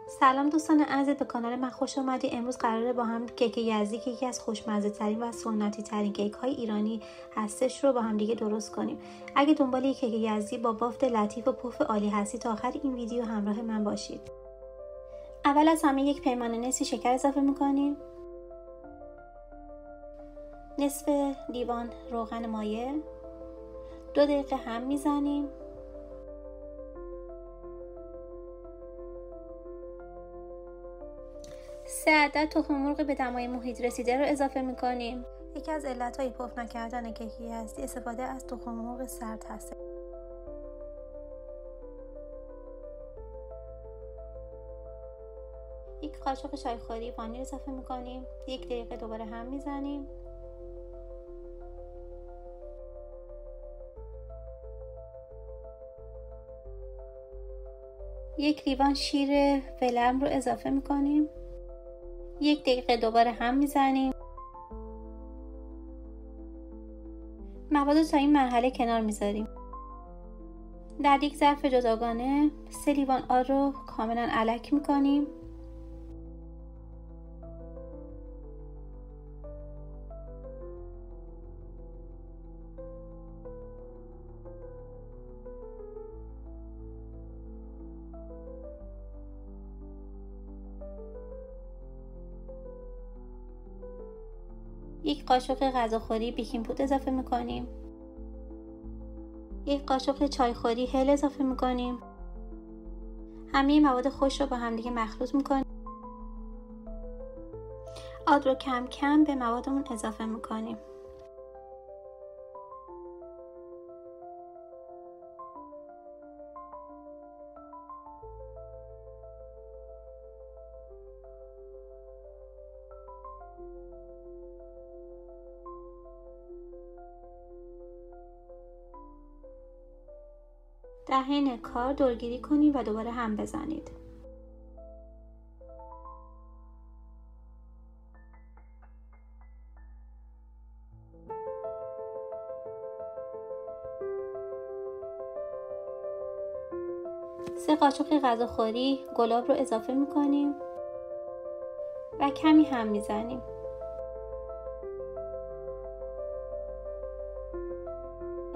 سلام دوستان عزیز، به کانال من خوش اومدید. امروز قراره با هم کیک یزدی که یکی از خوشمزه ترین و سنتی ترین کیک های ایرانی هستش رو با هم دیگه درست کنیم. اگه دنبال یک کیک یزدی با بافت لطیف و پف عالی هستید تا آخر این ویدیو همراه من باشید. اول از همه یک پیمانه نصف شکر اضافه میکنیم، نصف لیوان روغن مایع، 2 دقیقه هم میزنیم. سه عدد تخم مرغ به دمای محیط رسیده رو اضافه میکنیم. یکی از علتهای پف نکردن کیک یزدی استفاده از تخم مرغ سرد هست. یک قاشق چایخوری وانیل اضافه میکنیم. 1 دقیقه دوباره هم میزنیم. یک لیوان شیر ولرم رو اضافه میکنیم. 1 دقیقه دوباره هم میزنیم. مواد رو تا این مرحله کنار میذاریم. در یک ظرف جداگانه 3 لیوان آرد رو کاملا الک میکنیم. یک قاشق غذاخوری بیکینگ پودر اضافه میکنیم. 1 قاشق چایخوری هل اضافه میکنیم. همه مواد خوش رو با هم دیگه مخلوط میکنیم. آرد رو کم کم به موادمون اضافه میکنیم. در حین کار دورگیری کنید و دوباره هم بزنید. سه قاشق غذاخوری گلاب رو اضافه میکنیم و کمی هم میزنیم.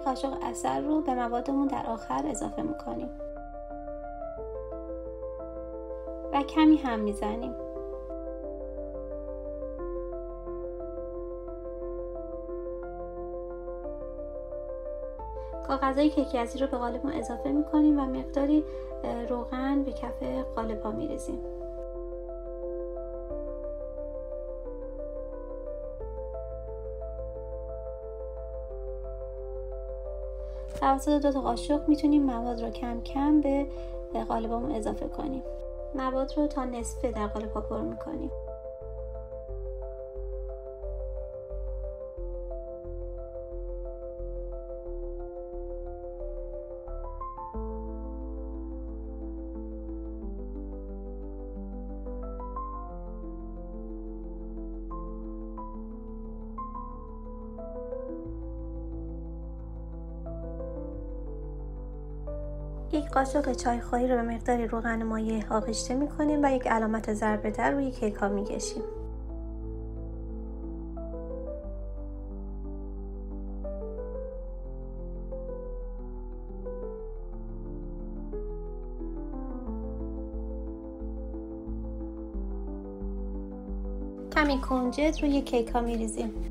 قاشق عسل رو به موادمون در آخر اضافه میکنیم و کمی هم میزنیم. کاغذهای کیک یزدی رو به قالبمون اضافه میکنیم و مقداری روغن به کف قالب‌ها میریزیم. توسط 2 تا قاشق میتونیم مواد رو کم کم به قالبمون اضافه کنیم. مواد رو تا نصفه در قالب پر میکنیم. یک قاشق چایخوری رو به مقداری روغن مایع آغشته میکنیم و یک علامت ضربه در روی کیک ها میکشیم. کمی کنجد روی کیک ها میریزیم.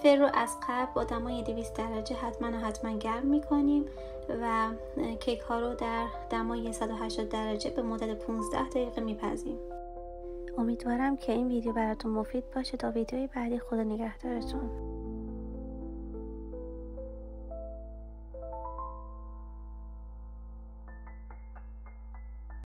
فر رو از قبل با دمای 200 درجه حتما گرم میکنیم و کیک ها رو در دمای 180 درجه به مدت 15 دقیقه میپزیم. امیدوارم که این ویدیو براتون مفید باشه. تا ویدیوی بعدی خدا نگهدارتون.